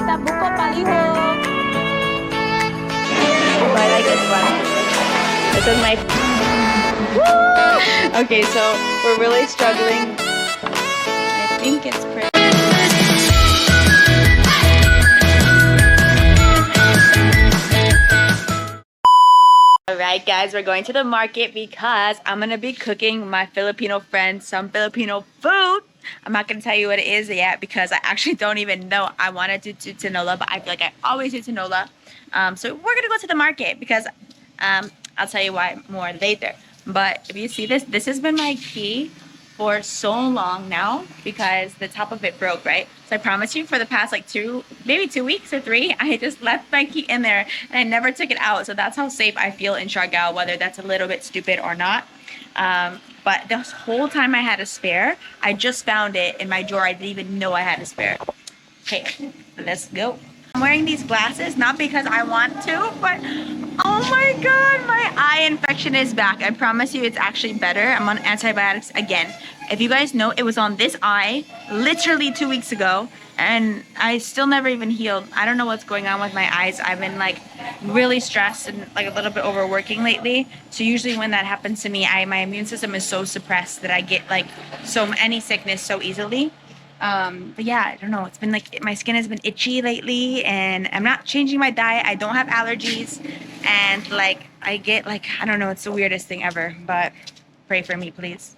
Paleta buko palihog. Oh, I like this one. This is my... Woo! Okay, so we're really struggling. I think it's pretty... Alright guys, we're going to the market because I'm going to be cooking my Filipino friends some Filipino food. I'm not going to tell you what it is yet because I actually don't even know. I wanted to do tinola, but I feel like I always do tinola. So we're going to go to the market because I'll tell you why more later. But if you see this, this has been my key for so long now because the top of it broke, right? So I promise you for the past like maybe 2 weeks or 3, I just left my key in there and I never took it out. So that's how safe I feel in Siargao, whether that's a little bit stupid or not. But this whole time I had a spare, I just found it in my drawer. I didn't even know I had a spare. Okay, let's go. I'm wearing these glasses, not because I want to, but oh my god, my eye infection is back. I promise you it's actually better. I'm on antibiotics again. If you guys know, it was on this eye literally 2 weeks ago and I still never even healed. I don't know what's going on with my eyes. I've been like really stressed and like a little bit overworking lately. So usually when that happens to me, my immune system is so suppressed that I get like any sickness so easily. But yeah, I don't know. It's been like my skin has been itchy lately and I'm not changing my diet. I don't have allergies and like I get like, I don't know, it's the weirdest thing ever, but pray for me, please.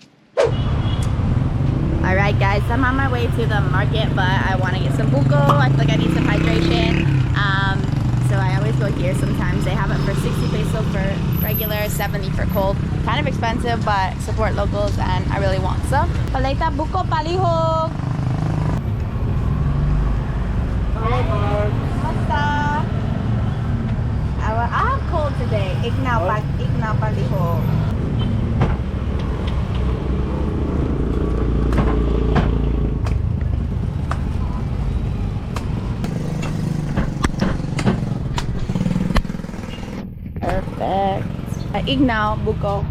All right, guys, I'm on my way to the market, but I want to get some buko. I feel like I need some hydration. So I always go here sometimes. They have it for 60 peso for regular, 70 for cold. Kind of expensive, but support locals and I really want some. Paleta buko palihog. Basta. I have cold today. Ignaw palihog. Perfect. Ignaw buko.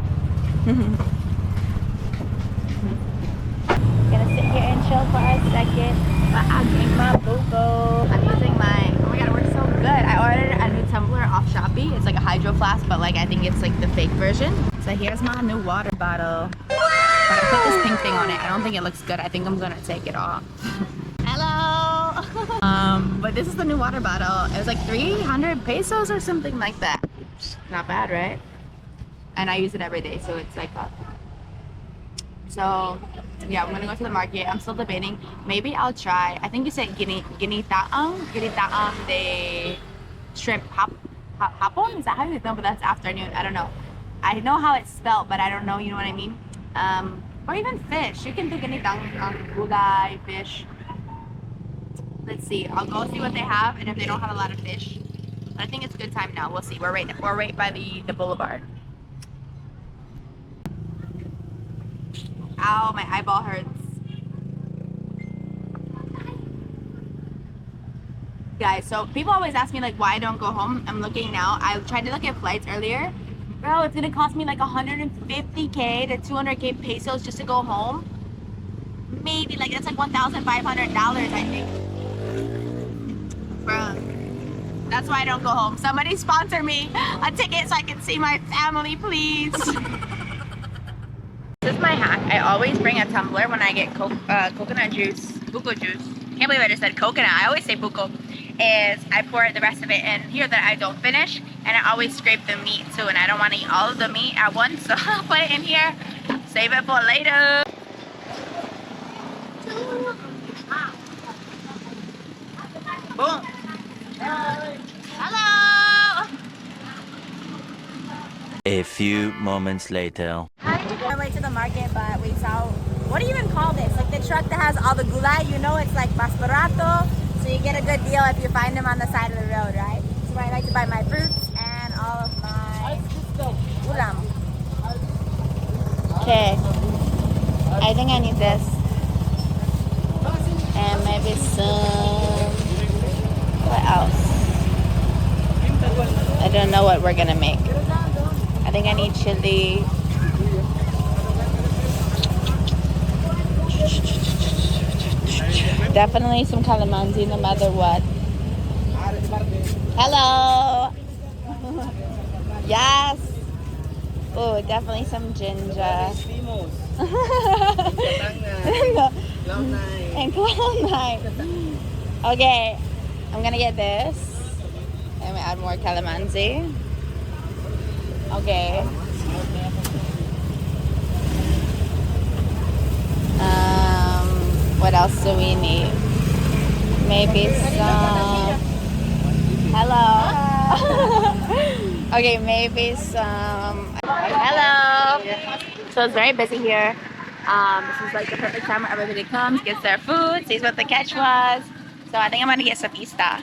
Gonna sit here and chill for a second. But I'll drink my buko. I'm using my, oh my god, it works so good. I ordered a new tumbler off Shopee. It's like a hydro flask, but like I think it's like the fake version. So here's my new water bottle. But I put this pink thing on it. I don't think it looks good. I think I'm gonna take it off. Hello. But this is the new water bottle. It was like 300 pesos or something like that. Not bad, right? And I use it every day, so it's like that. So yeah, I'm gonna go to the market. I'm still debating. Maybe I'll try. I think you said ginitaang de shrimp hapon. Is that how you know? But that's afternoon. I don't know. I know how it's spelled, but I don't know. You know what I mean? Or even fish. You can do ginitaang gulay, fish. Let's see. I'll go see what they have, and if they don't have a lot of fish, I think it's a good time now. We'll see. We're right by the boulevard. Ow, my eyeball hurts. Guys, so people always ask me like why I don't go home. I'm looking now. I tried to look at flights earlier. Bro, it's gonna cost me like 150k to 200k pesos just to go home. Maybe like that's like $1,500, I think. Bro, that's why I don't go home. Somebody sponsor me a ticket so I can see my family, please. This is my hack. I always bring a tumbler when I get coconut juice, buko juice. Can't believe I just said coconut. I always say buko. Is I pour the rest of it in here that I don't finish, and I always scrape the meat too. And I don't want to eat all of the meat at once, so I'll put it in here. Save it for later. Boom. Hello. A few moments later. On our way to the market, but we saw, what do you even call this? Like the truck that has all the gulay, you know, it's like mas barato, so you get a good deal if you find them on the side of the road, right? So I like to buy my fruits and all of my ulam. Okay, I think I need this. And maybe some, what else? I don't know what we're gonna make. I think I need chili. Definitely some calamansi no matter what. Hello. Yes. Oh, definitely some ginger. And clown nine. Okay, I'm gonna get this. I'm gonna add more calamansi. Okay. What else do we need? Maybe some. Hello. Okay, maybe some. Hello. So it's very busy here. This is like the perfect time where everybody comes, gets their food, sees what the catch was. So I think I'm gonna get some ista.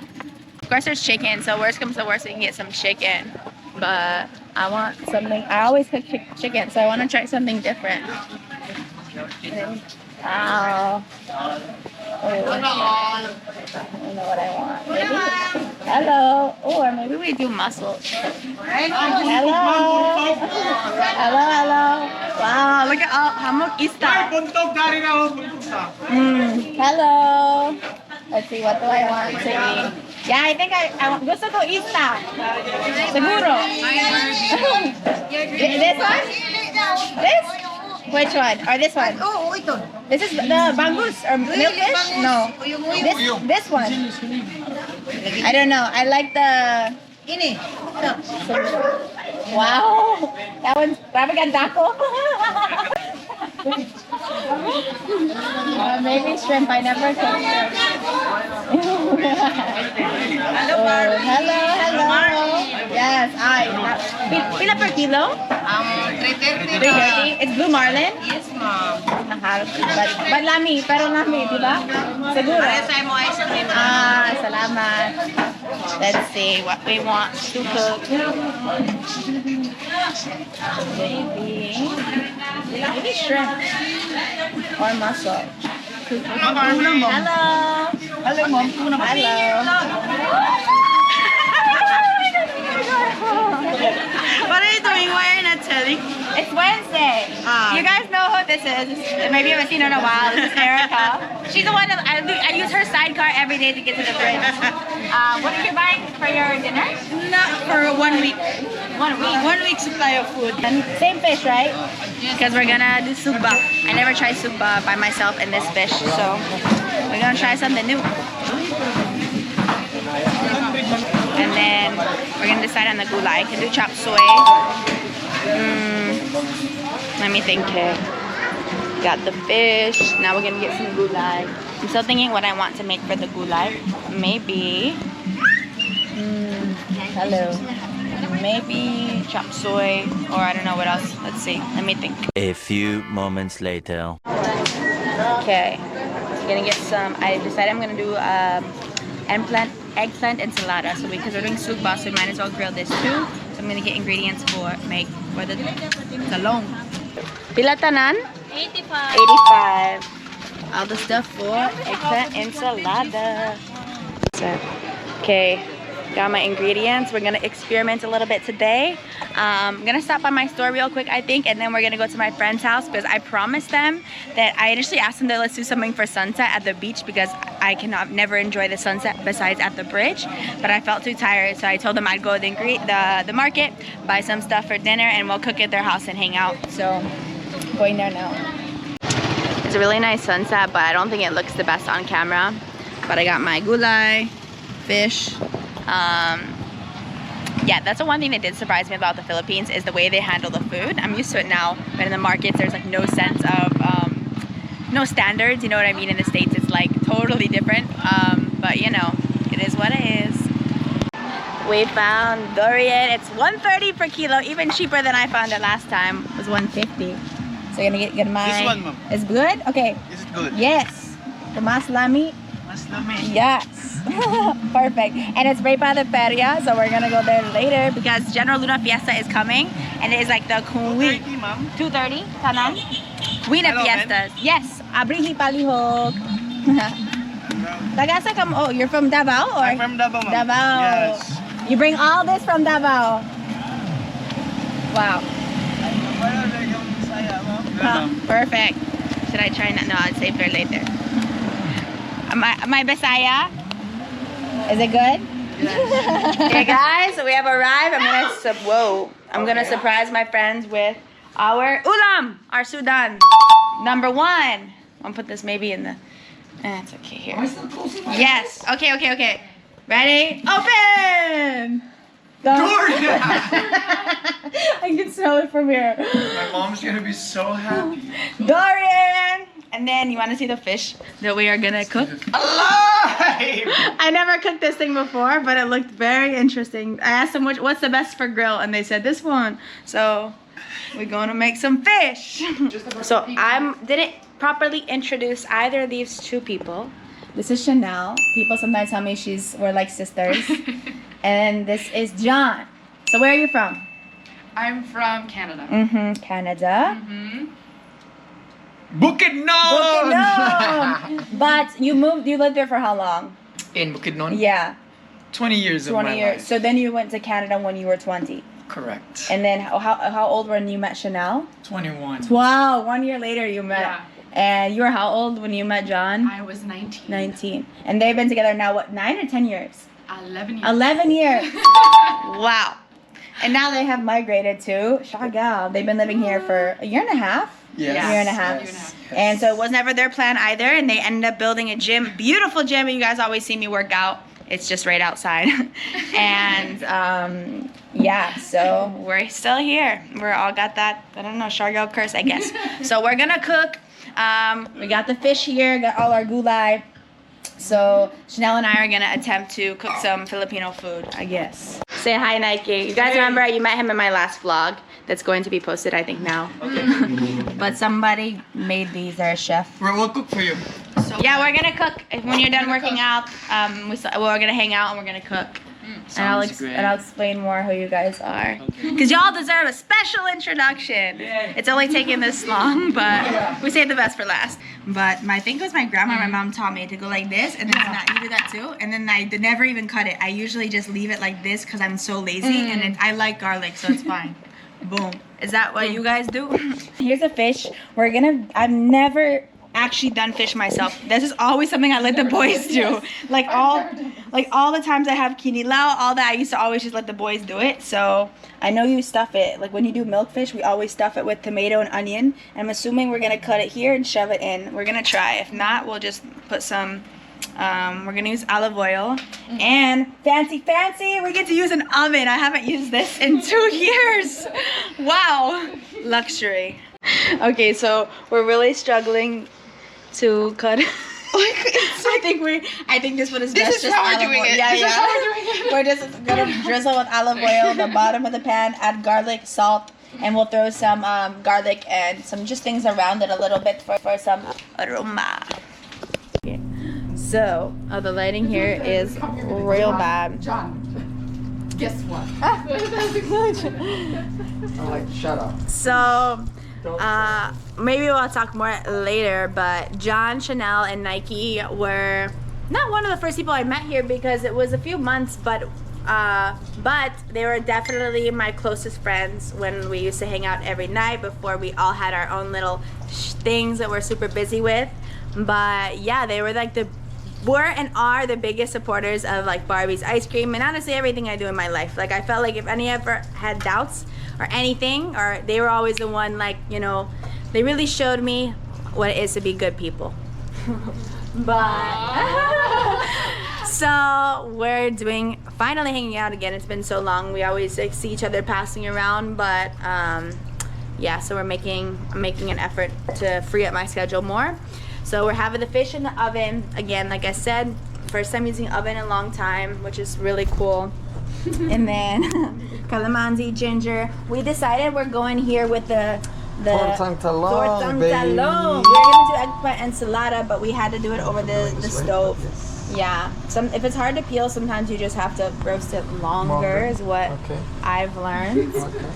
Of course, there's chicken. So worst comes to worst, we can get some chicken. But I want something. I always cook chicken, so I want to try something different. Oh. I don't know what I want. Maybe. Hello. Or maybe we do mussels. Hello. Hello. Wow, look at all hammock ista. Hello. Let's see, what do I want to eat? Yeah, I think I want. Gusto ko ista. Seguro. This one? This? Which one? Or this one? Oh, ito. This is the bangus or milkfish? No. This one. I don't know. I like the. Ini. Wow. That one's grabe ganda ko. Maybe shrimp. I never cooked shrimp. Hello. Yes, pila per kilo? 330. 330. It's blue marlin? Yes, ma'am. Mahal. But lami, pero lami, di ba? Seguro. Para mo ice cream. Salamat. Let's see what we want to cook. Maybe shrimp or mussel. Hello. What are you doing? Why are you not telling? It's Wednesday. You guys know who this is. Maybe you haven't seen her in a while. This is Erica. She's the one that I use her sidecar every day to get to the bridge. What are you buying for your dinner? Not for 1 week. 1 week. 1 week supply of food. And same fish, right? Because we're gonna do suba. I never tried suba by myself in this fish, so we're gonna try something new. And then we're gonna decide on the gulai. I can do chop suey. Let me think here. Got the fish. Now we're gonna get some gulai. I'm still thinking what I want to make for the gulai. Maybe. Hello. Maybe chop suey, or I don't know what else. Let's see. Let me think. A few moments later. Okay. Gonna get some. I decided I'm gonna do eggplant enchilada. So because we're doing suba, so we might as well grill this too. So I'm gonna get ingredients for the talong. Pila tanan? 85. 85. All the stuff for eggplant enchilada. Okay. Got my ingredients. We're gonna experiment a little bit today. I'm gonna stop by my store real quick, I think, and then we're gonna go to my friend's house because I promised them that I initially asked them to let's do something for sunset at the beach because I cannot never enjoy the sunset besides at the bridge. But I felt too tired, so I told them I'd go to the market, buy some stuff for dinner, and we'll cook at their house and hang out. So I'm going there now. It's a really nice sunset, but I don't think it looks the best on camera. But I got my gulai, fish. Yeah, that's the one thing that did surprise me about the Philippines is the way they handle the food. I'm used to it now, but in the markets there's like no sense of no standards, you know what I mean? In the States it's like totally different, but you know, it is what it is. We found durian. It's 130 per kilo, even cheaper than I found it last time. It was 150. So you're gonna get mine. This one, ma'am. It's good? Okay. Is it good? Yes. The mas lami. Yes. Perfect. And it's right by the feria, so we're gonna go there later because General Luna Fiesta is coming, and it is like the Queen. 230, ma'am. 230, Tanan. Queen of Hello, Fiestas. Yes. Abrihi Palihog. Tagasa kam. Oh, you're from Davao, or? I'm from Davao, ma'am. Davao. Yes. You bring all this from Davao. Wow. Perfect. Should I try not? No, I'll save for later. My Bisaya. Is it good? Okay, guys, so we have arrived. I'm gonna surprise my friends with our ulam, our Sudan number 1. I'm gonna put this maybe in the. It's okay here. Yes. Okay. Ready? Open. I can smell it from here. My mom's gonna be so happy. Dorian! And then you want to see the fish that we are gonna cook? Alive! I never cooked this thing before, but it looked very interesting. I asked them what's the best for grill, and they said this one. So we're gonna make some fish. So I didn't properly introduce either of these two people. This is Chanel. People sometimes tell me we're like sisters. And this is John. So where are you from? I'm from Canada. Canada. Bukidnon! But you lived there for how long? In Bukidnon? Yeah. 20 years of 20 my years. life. So then you went to Canada when you were 20. Correct. And then how old were when you met Chanel? 21. Wow, 1 year later you met. Yeah. And you were how old when you met John? I was 19. 19. And they've been together now, what, 9 or 10 years? 11 years. 11 years. Wow. And now they have migrated to Siargao. They've been living here for a year and a half. Yes. A year and a half. And so it was never their plan either. And they ended up building a gym, beautiful gym. And you guys always see me work out. It's just right outside. And yeah, so we're still here. We're all got that, I don't know, Siargao curse, I guess. So we're gonna cook. We got the fish here, got all our gulay. So Chanel and I are gonna attempt to cook some Filipino food, I guess. Say hi, Nike. You guys remember you met him in my last vlog that's going to be posted, I think, now. Okay. But somebody made these. They're a chef. We'll cook for you. Yeah, we're gonna cook. When you're done working out, we're gonna hang out and we're gonna cook. And I'll explain more who you guys are. Because y'all deserve a special introduction. It's only taking this long, but we saved the best for last. But I think it was my grandma, my mom taught me to go like this, and then you do that too. And then I never even cut it. I usually just leave it like this because I'm so lazy, and I like garlic, so it's fine. Boom. Is that what you guys do? Here's a fish. I've never actually done fish myself. This is always something I let the boys do. Like all the times I have kinilaw, all that, I used to always just let the boys do it. So I know you stuff it. Like when you do milkfish, we always stuff it with tomato and onion. And I'm assuming we're gonna cut it here and shove it in. We're gonna try. If not, we'll just put some. We're gonna use olive oil and fancy, we get to use an oven. I haven't used this in 2 years. Wow, luxury. Okay, so we're really struggling to cut. I think this one is best. This is how we're doing it. Yeah. We're just gonna drizzle with olive oil the bottom of the pan, add garlic, salt, and we'll throw some garlic and some just things around it a little bit for some aroma. Okay. So the lighting here is real bad. John, guess what? I'm like, shut up. So maybe we'll talk more later, but John, Chanel, and Nike were not one of the first people I met here because it was a few months, but they were definitely my closest friends when we used to hang out every night before we all had our own little things that we're super busy with. But yeah, they were like were and are the biggest supporters of like Barbie's ice cream and honestly everything I do in my life. Like I felt like if any ever had doubts or anything, or they were always the one, like, you know, they really showed me what it is to be good people. But so we're finally hanging out again. It's been so long. We always like see each other passing around, but yeah, so I'm making an effort to free up my schedule more. So we're having the fish in the oven again, like I said, first time using oven in a long time, which is really cool. And then calamansi, ginger. We decided we're going here with the Tortang talong, We baby. were gonna do eggplant ensalada, but we had to do it over the stove. Yeah. If it's hard to peel, sometimes you just have to roast it longer. Is what I've learned. Okay.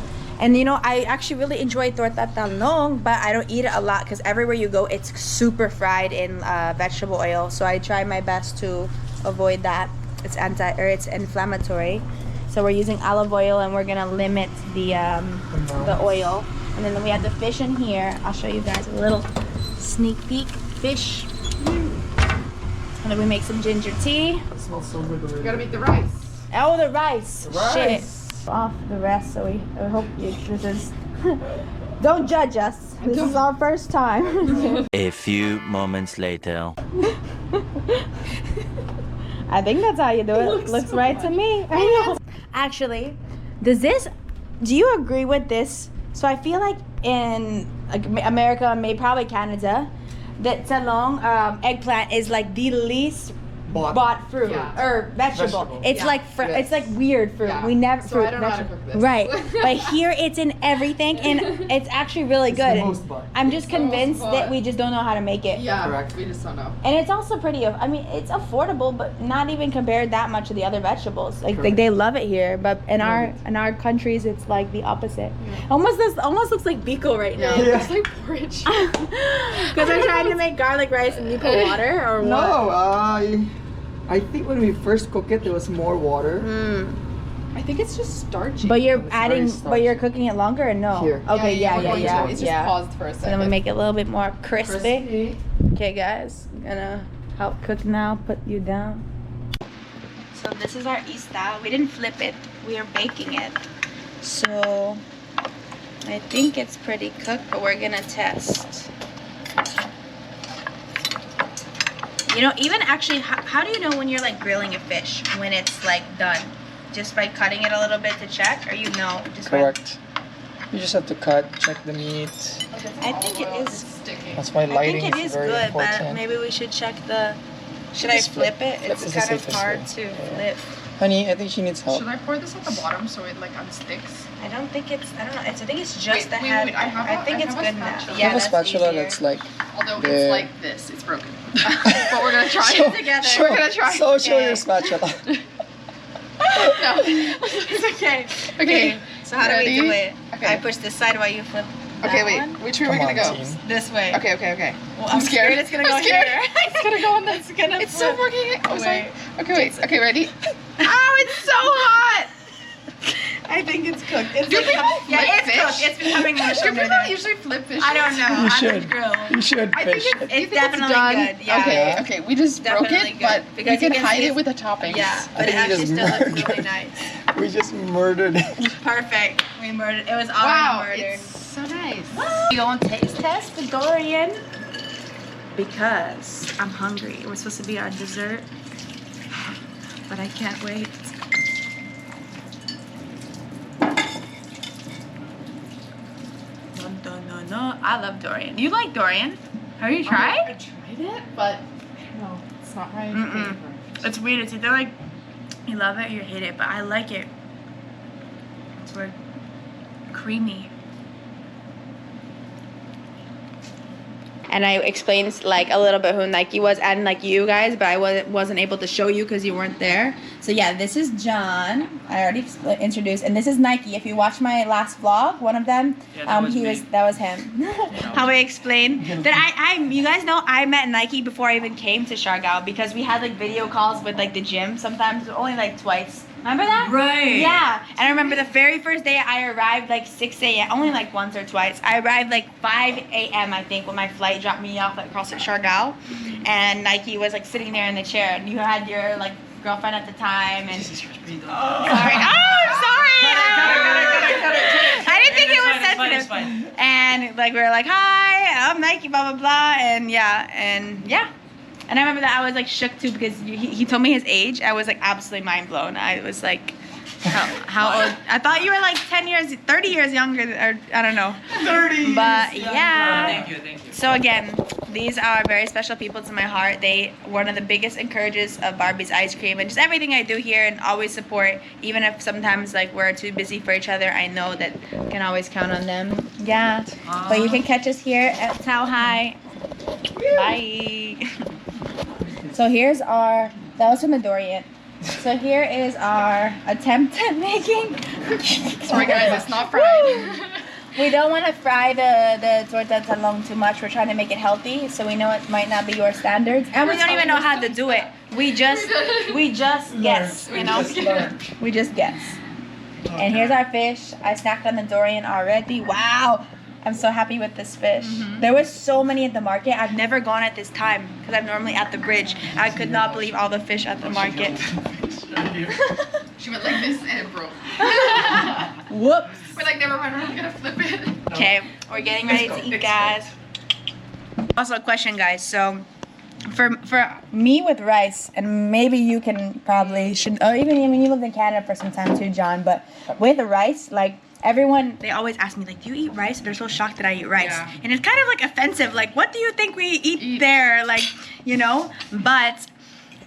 And you know, I actually really enjoy torta talong, but I don't eat it a lot because everywhere you go, it's super fried in vegetable oil. So I try my best to avoid that. It's it's inflammatory. So we're using olive oil, and we're gonna limit the oil. And then we have the fish in here. I'll show you guys a little sneak peek. Fish. And then we make some ginger tea. It smells so good already. You gotta make the rice. Oh, the rice. Rice. Shit. Off the rest, so we hope this is... Don't judge us. This is our first time. A few moments later. I think that's how you do it. Looks right to me. I know. Actually, do you agree with this? So I feel like in America and maybe probably Canada, that talong eggplant is like the least bought fruit or vegetable. It's like it's like weird fruit. Yeah. We never So I don't know how to cook this. Right, but here it's in everything, and it's actually really good. the most bought. I'm just It's the most convinced that bought. we just don't know how to make it. Yeah, Correct. we just don't know. And it's also pretty. I mean, it's affordable, but not even compared that much to the other vegetables. Like Correct. they love it here, but in our countries, it's like the opposite. Almost looks like biko right now. Yeah, Yeah. it's like porridge. Because I'm trying to make garlic rice and biko water, or what? No, I think when we first cook it, there was more water. I think it's just starchy. But you're It's adding, very but you're cooking it longer, or no? Here. Okay, yeah. we're going to. It's just paused for a So second. then we make it a little bit more crispy. Crispy. Okay, guys, I'm gonna help cook now. Put you down. So this is our ista. We didn't flip it. We are baking it. So I think it's pretty cooked, but we're gonna test. You know, even actually, how do you know when you're like grilling a fish when it's like done? Just by cutting it a little bit to check, or you know? Just by- Correct. You just have to cut, check the meat. I think it is. Sticky. That's why I lighting think it is is very good, important. but maybe we should check the. Should I Just flip it? flip It's is the kind of safest hard way. to Yeah. flip. Honey, I think she needs help. Should I pour this at the bottom so it like unsticks? I don't think it's. I don't know. I think it's just the wait, head. wait, I think have it's a good now. spatula. Yeah, have a that's spatula easier. that's like. Although There. it's like this, it's broken. But we're gonna try Show- it together. show- We're gonna try. So show Okay. your spatula. No. It's okay. Okay. So how do we do Ready? it? Okay. I push this side while you flip. Okay, that wait. one? Which way are we Come gonna on, go? team. This way. Okay. Well, I'm scared it's gonna go I'm scared. here. It's gonna go on the. It's gonna. It's so flip. fucking. I was Wait. like, okay, wait. Okay, ready? Oh, it's so hot. I think it's cooked. It's Do people yeah, flip it's fish? cooked. It's becoming mush Do under people there. usually flip fish? I don't know. You On the should. grill. You should I think fish it's, it. you think definitely done? good, yeah. Okay, okay. We just broke Definitely it, good, but because we you can can hide see it with the toppings. Yeah, but it think you actually just still looks murdered really it. nice. We just murdered it. Perfect. We murdered. It was already Wow, murdered. it's so nice. We go on taste test the Dorian because I'm hungry. It was supposed to be our dessert, but I can't wait. No. I love Dorian. You like Dorian? Have you I tried? tried it, but no, it's not my Mm-mm. favorite. It's weird. It's either like you love it or you hate it, but I like it. It's weird. Creamy. And I explained like a little bit who Nike was and like you guys, but I wasn't able to show you because you weren't there. So yeah, this is John. I already introduced, and this is Nike. If you watch my last vlog, one of them, that was him. How I explained that I you guys know I met Nike before I even came to Siargao because we had like video calls with like the gym sometimes, only like twice. Remember that? Right. Yeah. And I remember the very first day I arrived like 6 a.m. Only like once or twice. I arrived like 5 a.m. I think when my flight dropped me off like across at Siargao. And Nike was like sitting there in the chair. And you had your like girlfriend at the time. And sorry. I'm sorry. I didn't think it was sensitive. It's fine. And like we were like, hi, I'm Nike, blah blah blah. And yeah. And I remember that I was like shook too because he told me his age. I was like absolutely mind blown. I was like, how old? I thought you were like 30 years younger, or I don't know. 30. But yeah. Thank you. So again, these are very special people to my heart. They one of the biggest encouragers of Barbie's ice cream and just everything I do here, and always support. Even if sometimes like we're too busy for each other, I know that I can always count on them. Yeah. But you can catch us here at Tao Hai. Bye. So here's that was from the Dorian. So here is our attempt at making. Sorry guys, it's not fried. We don't want to fry the torta talong too much. We're trying to make it healthy, so we know it might not be your standards, and we don't even know how to do it. We just guess, you know. We just guess. And here's our fish. I snacked on the Dorian already. Wow. I'm so happy with this fish. There was so many at the market. I've never gone at this time because I'm normally at the bridge. I could not believe all the fish at the market. She went like this and it broke. Whoops. We're like, never mind, we're not gonna flip it. Okay, we're getting ready to eat, guys. Also, a question, guys. So, for me with rice, and maybe you can probably should, or even I mean you lived in Canada for some time too, John. But with the rice, like everyone, they always ask me like, "Do you eat rice?" They're so shocked that I eat rice, Yeah. and it's kind of like offensive. Like, what do you think we eat there? Like, you know, but.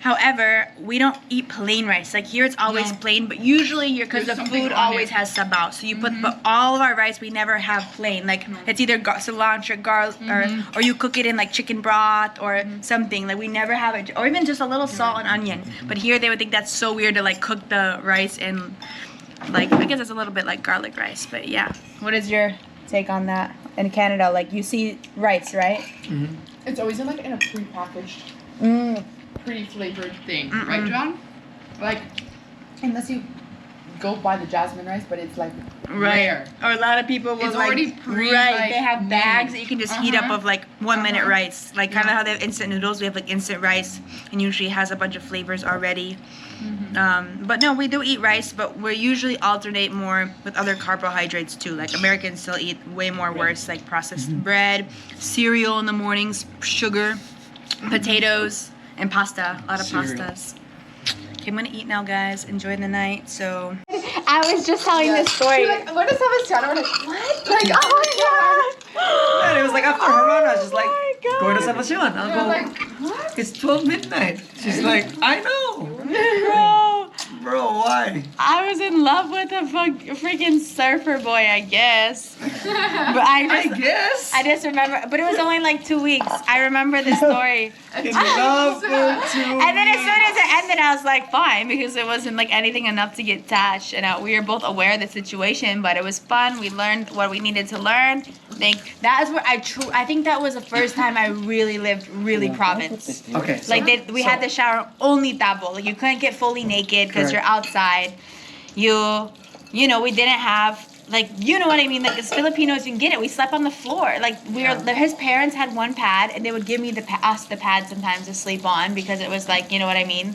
However, we don't eat plain rice. Like here, it's always No. plain, but usually because There's the something food on always it. has sabao. So you put, but all of our rice, we never have plain. Like it's either cilantro, garlic, or you cook it in like chicken broth or something. Like we never have it, or even just a little salt and onion. But here, they would think that's so weird to like cook the rice in, like I guess it's a little bit like garlic rice. But yeah, what is your take on that in Canada? Like you see rice, right? It's always in like in a pre-packaged, pretty flavored thing, Mm-mm. right, John? Like, unless you go buy the jasmine rice, but it's like rare. Or a lot of people will It's like, already right, they have made. bags that you can just heat up Uh-huh. of like 1 minute Uh-huh. rice. Like kind of how they have instant noodles, we have like instant rice and usually it has a bunch of flavors already. But no, we do eat rice, but we usually alternate more with other carbohydrates too. Like Americans still eat way more worse, like processed bread, cereal in the mornings, sugar, potatoes, and pasta. A lot of Cereal. pastas. Okay, I'm gonna eat now, guys. Enjoy the night. So I was just telling this story. We're like, what is Sebastiano? We're like, what? Like, oh my god! And it was like after her run, I was just like, my God. going to Sebastian. I'll We're go. like, what? It's 12 midnight. She's like, I know. Bro, Bro, why? I was in love with a freaking surfer boy, I guess. But I guess. just remember, but it was only like 2 weeks. I remember the story. In love for 2 And then as soon as it ended, I was like, fine, because it wasn't like anything enough to get attached. And we were both aware of the situation, but it was fun. We learned what we needed to learn. That is where I think that was the first time I really lived really province. Okay. Like we had the shower only tabo. Like you couldn't get fully naked because you're outside. You know, we didn't have like, you know what I mean? Like as Filipinos, you can get it. We slept on the floor. Like his parents had one pad, and they would give me us the pad sometimes to sleep on because it was like, you know what I mean?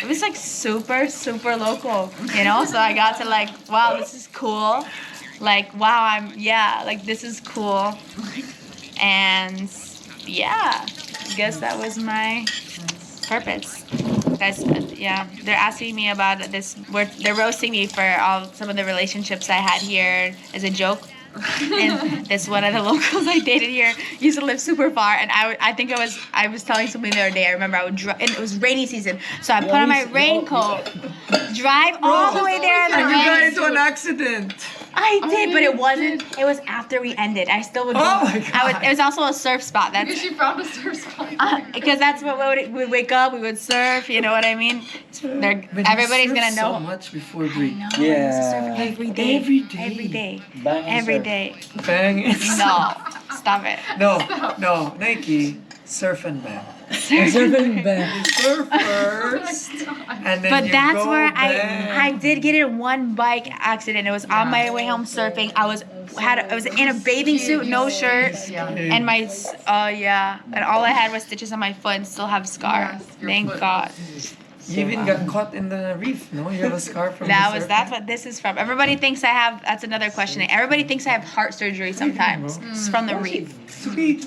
It was like super, super local, you know? So I got to like, wow, this is cool. Like, wow, like this is cool. And yeah, I guess that was my purpose. Guys, yeah, they're asking me about this. They're roasting me for some of the relationships I had here as a joke. And this one of the locals I dated here used to live super far, and I was telling somebody the other day. I remember I would drive, and it was rainy season, so I put on my raincoat, drive all the way there in the And you got rain. into an accident. I did, but it wasn't. It was after we ended. I still would go. Oh my God. It was also a surf spot. Because That's she found a surf spot. because that's what we'd wake up. We would surf. You know what I mean? Everybody's gonna know. So much before we No, I used to surf every day. Every day. Every day. Bang and Every surf. day. bang it. No, stop it. No, Nike, surf and bang. Surfing band. Surf first, and then But you that's go where bang. I did get in one bike accident. It was on my way home surfing. I was in a bathing suit, no shirt, and and all I had was stitches on my foot and still have a scar. Yes, your Thank foot. God. You even got caught in the reef, no? You have a scar from That's the what this is from. Everybody thinks I have. That's another question. Everybody thinks I have heart surgery sometimes. It's from the reef. Sweet.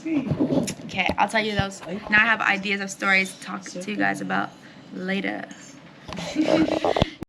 Okay, I'll tell you those. Now I have ideas of stories to talk to you guys about later.